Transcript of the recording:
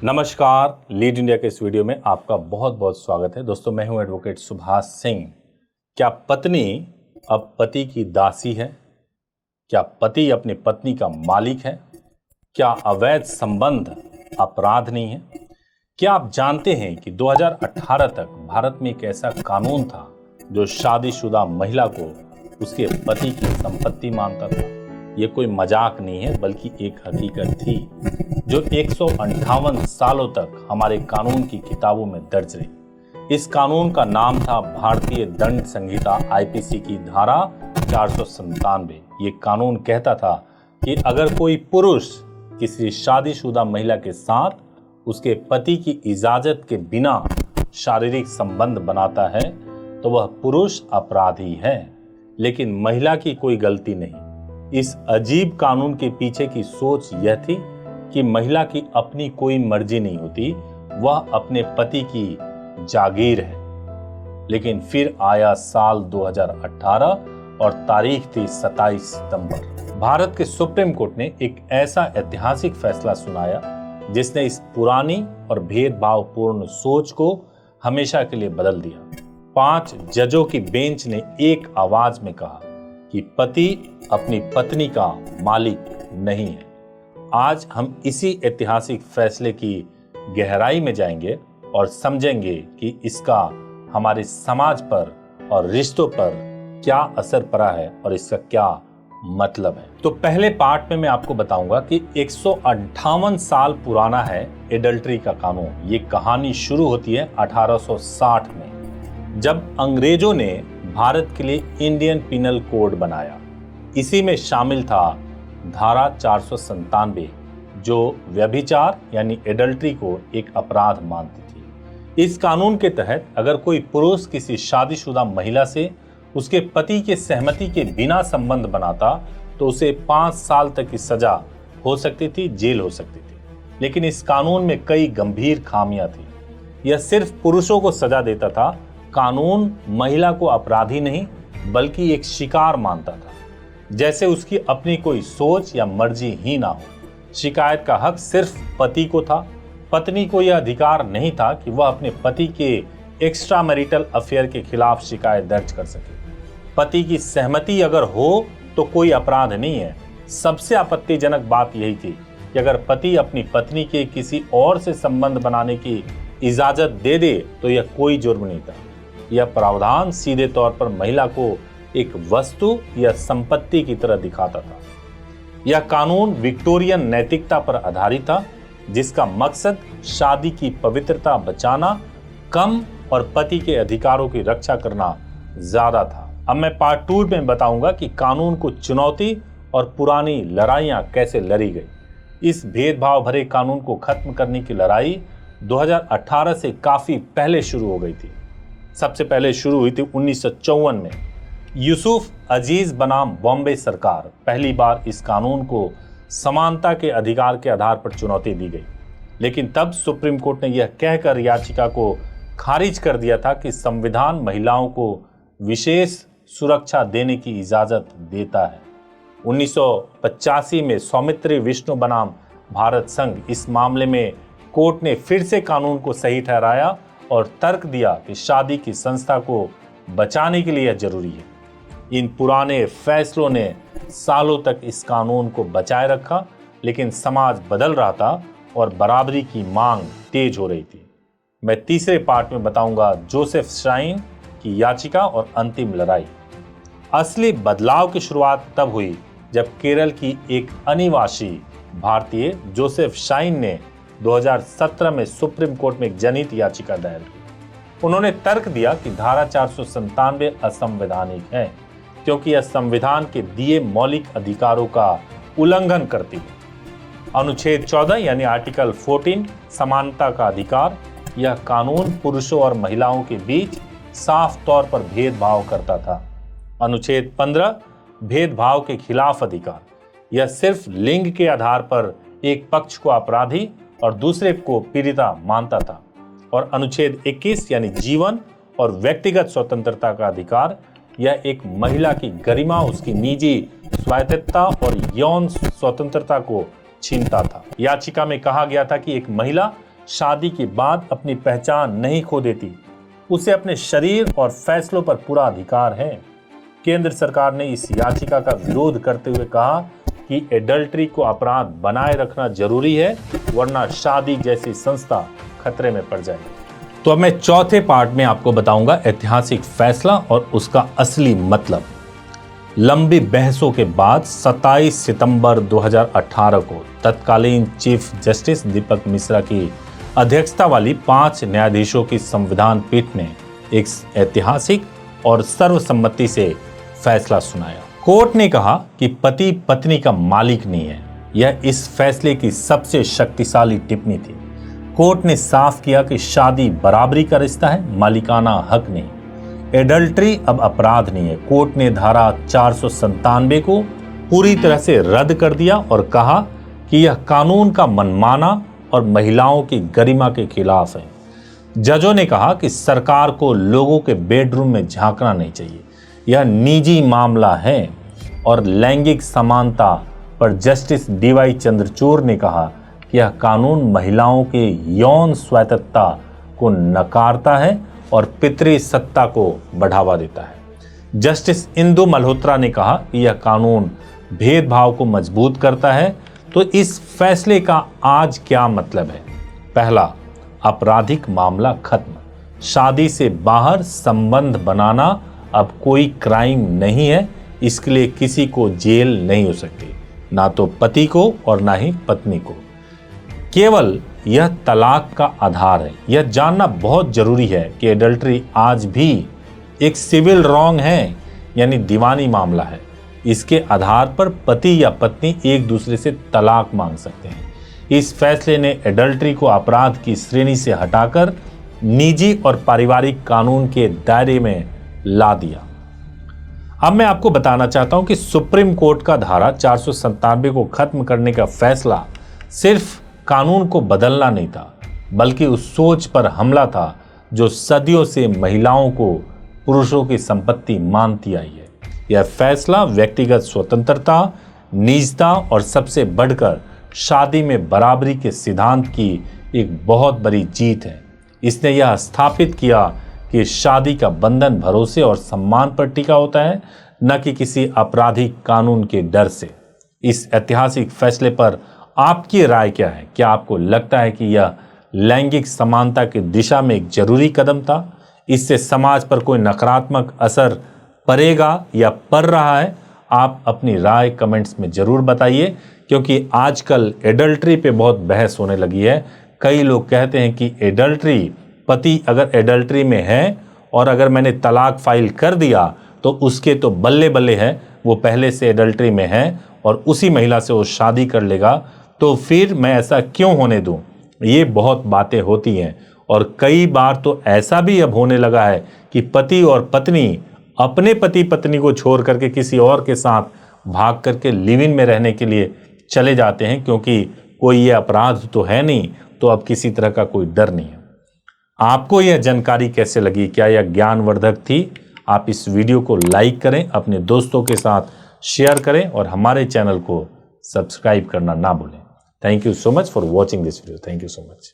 नमस्कार, lead India के इस वीडियो में आपका बहुत बहुत स्वागत है। दोस्तों, मैं हूं एडवोकेट सुभाष सिंह। क्या पत्नी अब पति की दासी है? क्या पति अपनी पत्नी का मालिक है? क्या अवैध संबंध अपराध नहीं है? क्या आप जानते हैं कि 2018 तक भारत में एक ऐसा कानून था जो शादीशुदा महिला को उसके पति की संपत्ति मानता था? ये कोई मजाक नहीं है, बल्कि एक हकीकत थी जो 158 सालों तक हमारे कानून की किताबों में दर्ज रही। इस कानून का नाम था भारतीय दंड संहिता आईपीसी की धारा 497। ये कानून कहता था कि अगर कोई पुरुष किसी शादीशुदा महिला के साथ उसके पति की इजाजत के बिना शारीरिक संबंध बनाता है तो वह पुरुष अपराधी है, लेकिन महिला की कोई गलती नहीं। इस अजीब कानून के पीछे की सोच यह थी कि महिला की अपनी कोई मर्जी नहीं होती, वह अपने पति की जागीर है। लेकिन फिर आया साल 2018 और तारीख थी 27 सितंबर। भारत के सुप्रीम कोर्ट ने एक ऐसा ऐतिहासिक फैसला सुनाया जिसने इस पुरानी और भेदभावपूर्ण सोच को हमेशा के लिए बदल दिया। 5 जजों की बेंच ने एक आवाज में कहा कि पति अपनी पत्नी का मालिक नहीं है। आज हम इसी ऐतिहासिक फैसले की गहराई में जाएंगे और समझेंगे कि इसका हमारे समाज पर और रिश्तों पर क्या असर पड़ा है और इसका क्या मतलब है। तो पहले पार्ट में मैं आपको बताऊंगा कि 158 साल पुराना है एडल्ट्री का कानून। ये कहानी शुरू होती है 1860 में, जब अंग्रेजों ने भारत के लिए इंडियन पिनल कोड बनाया। इसी में शामिल था धारा 497 जो व्यभिचार यानी एडल्ट्री को एक अपराध मानती थी। इस कानून के तहत अगर कोई पुरुष किसी शादीशुदा महिला से उसके पति के सहमति के बिना संबंध बनाता तो उसे 5 साल तक की सजा हो सकती थी, जेल हो सकती थी। लेकिन इस कानून में कई गंभीर खामियां थी। यह सिर्फ पुरुषों को सजा देता था। कानून महिला को अपराधी नहीं बल्कि एक शिकार मानता था, जैसे उसकी अपनी कोई सोच या मर्जी ही ना हो। शिकायत का हक सिर्फ पति को था। पत्नी को यह अधिकार नहीं था कि वह अपने पति के एक्स्ट्रा मैरिटल अफेयर के खिलाफ शिकायत दर्ज कर सके। पति की सहमति अगर हो तो कोई अपराध नहीं है। सबसे आपत्तिजनक बात यही थी कि अगर पति अपनी पत्नी के किसी और से संबंध बनाने की इजाजत दे दे तो यह कोई जुर्म नहीं था। यह प्रावधान सीधे तौर पर महिला को एक वस्तु या संपत्ति की तरह दिखाता था। यह कानून विक्टोरियन नैतिकता पर आधारित था, जिसका मकसद शादी की पवित्रता बचाना कम और पति के अधिकारों की रक्षा करना ज्यादा था। अब मैं पार्ट 2 में बताऊंगा कि कानून को चुनौती और पुरानी लड़ाइयां कैसे लड़ी गई। इस भेदभाव भरे कानून को खत्म करने की लड़ाई 2018 से काफी पहले शुरू हो गई थी। सबसे पहले शुरू हुई थी 1954 में। यूसुफ अजीज बनाम बॉम्बे सरकार पहली बार इस कानून को समानता के अधिकार के आधार पर चुनौती दी गई। लेकिन तब सुप्रीम कोर्ट ने यह कहकर याचिका को खारिज कर दिया था कि संविधान महिलाओं को विशेष सुरक्षा देने की इजाजत देता है। 1985 में सौमित्री विष्णु बनाम भारत संघ इस मामले में कोर्ट ने फिर से कानून को सही ठहराया और तर्क दिया कि शादी की संस्था को बचाने के लिए यह जरूरी है। इन पुराने फैसलों ने सालों तक इस कानून को बचाए रखा, लेकिन समाज बदल रहा था और बराबरी की मांग तेज हो रही थी। मैं तीसरे पार्ट में बताऊंगा जोसेफ शाइन की याचिका और अंतिम लड़ाई। असली बदलाव की शुरुआत तब हुई जब केरल की एक अनिवासी भारतीय जोसेफ शाइन ने 2017 में सुप्रीम कोर्ट में एक जनहित याचिका दायर की। उन्होंने तर्क दिया कि धारा 497 असंवैधानिक है क्योंकि यह संविधान के दिए मौलिक अधिकारों का उल्लंघन करती है। अनुच्छेद 14 यानी आर्टिकल 14 समानता का अधिकार, यह कानून पुरुषों और महिलाओं के बीच साफ तौर पर भेदभाव करता था। अनुच्छेद 15 भेदभाव के खिलाफ अधिकार, यह सिर्फ लिंग के आधार पर एक पक्ष को अपराधी और दूसरे को पीड़िता मानता था। और अनुच्छेद 21 यानी जीवन और व्यक्तिगत स्वतंत्रता का अधिकार, यह एक महिला की गरिमा, उसकी निजी स्वायत्तता और यौन स्वतंत्रता को छीनता था। याचिका में कहा गया था कि एक महिला शादी के बाद अपनी पहचान नहीं खो देती, उसे अपने शरीर और फैसलों पर पूरा अधिकार है। केंद्र सरकार ने इस याचिका का विरोध करते हुए कहा कि एडल्ट्री को अपराध बनाए रखना जरूरी है, वरना शादी जैसी संस्था खतरे में पड़ जाएगी। तो अब मैं चौथे पार्ट में आपको बताऊंगा ऐतिहासिक फैसला और उसका असली मतलब। लंबी बहसों के बाद 27 सितंबर 2018 को तत्कालीन चीफ जस्टिस दीपक मिश्रा की अध्यक्षता वाली 5 न्यायाधीशों की संविधान पीठ ने एक ऐतिहासिक और सर्वसम्मति से फैसला सुनाया। कोर्ट ने कहा कि पति पत्नी का मालिक नहीं है। यह इस फैसले की सबसे शक्तिशाली टिप्पणी थी। कोर्ट ने साफ किया कि शादी बराबरी का रिश्ता है, मालिकाना हक नहीं। एडल्ट्री अब अपराध नहीं है। कोर्ट ने धारा 497 को पूरी तरह से रद्द कर दिया और कहा कि यह कानून का मनमाना और महिलाओं की गरिमा के खिलाफ है। जजों ने कहा कि सरकार को लोगों के बेडरूम में झांकना नहीं चाहिए, यह निजी मामला है। और लैंगिक समानता पर जस्टिस डीवाई चंद्रचूड़ ने कहा कि यह कानून महिलाओं के यौन स्वायत्तता को नकारता है और पितृ सत्ता को बढ़ावा देता है। जस्टिस इंदु मल्होत्रा ने कहा कि यह कानून भेदभाव को मजबूत करता है। तो इस फैसले का आज क्या मतलब है? पहला, आपराधिक मामला खत्म। शादी से बाहर संबंध बनाना अब कोई क्राइम नहीं है। इसके लिए किसी को जेल नहीं हो सकती, ना तो पति को और ना ही पत्नी को। केवल यह तलाक का आधार है। यह जानना बहुत जरूरी है कि एडल्ट्री आज भी एक सिविल रॉन्ग है, यानी दीवानी मामला है। इसके आधार पर पति या पत्नी एक दूसरे से तलाक मांग सकते हैं। इस फैसले ने एडल्ट्री को अपराध की श्रेणी से हटाकर निजी और पारिवारिक कानून के दायरे में ला दिया। अब मैं आपको बताना चाहता हूं कि सुप्रीम कोर्ट का धारा 497 को खत्म करने का फैसला सिर्फ कानून को बदलना नहीं था, बल्कि उस सोच पर हमला था जो सदियों से महिलाओं को पुरुषों की संपत्ति मानती आई है। यह फैसला व्यक्तिगत स्वतंत्रता, निजता और सबसे बढ़कर शादी में बराबरी के सिद्धांत की एक बहुत बड़ी जीत है। इसने यह स्थापित किया कि शादी का बंधन भरोसे और सम्मान पर टिका होता है, न कि किसी आपराधिक कानून के डर से। इस ऐतिहासिक फैसले पर आपकी राय क्या है? क्या आपको लगता है कि यह लैंगिक समानता की दिशा में एक जरूरी कदम था? इससे समाज पर कोई नकारात्मक असर पड़ेगा या पड़ रहा है? आप अपनी राय कमेंट्स में जरूर बताइए, क्योंकि आजकल एडल्ट्री पे बहुत बहस होने लगी है। कई लोग कहते हैं कि एडल्ट्री, पति अगर एडल्ट्री में है और अगर मैंने तलाक फाइल कर दिया तो उसके तो बल्ले बल्ले है, वो पहले से एडल्ट्री में है और उसी महिला से वो शादी कर लेगा, तो फिर मैं ऐसा क्यों होने दूं? ये बहुत बातें होती हैं। और कई बार तो ऐसा भी अब होने लगा है कि पति और पत्नी अपने पति पत्नी को छोड़ करके किसी और के साथ भाग करके लिव इन में रहने के लिए चले जाते हैं, क्योंकि कोई ये अपराध तो है नहीं, तो अब किसी तरह का कोई डर नहीं है। आपको यह जानकारी कैसे लगी? क्या यह ज्ञानवर्धक थी? आप इस वीडियो को लाइक करें, अपने दोस्तों के साथ शेयर करें और हमारे चैनल को सब्सक्राइब करना ना भूलें। Thank you so much for watching this video. Thank you so much.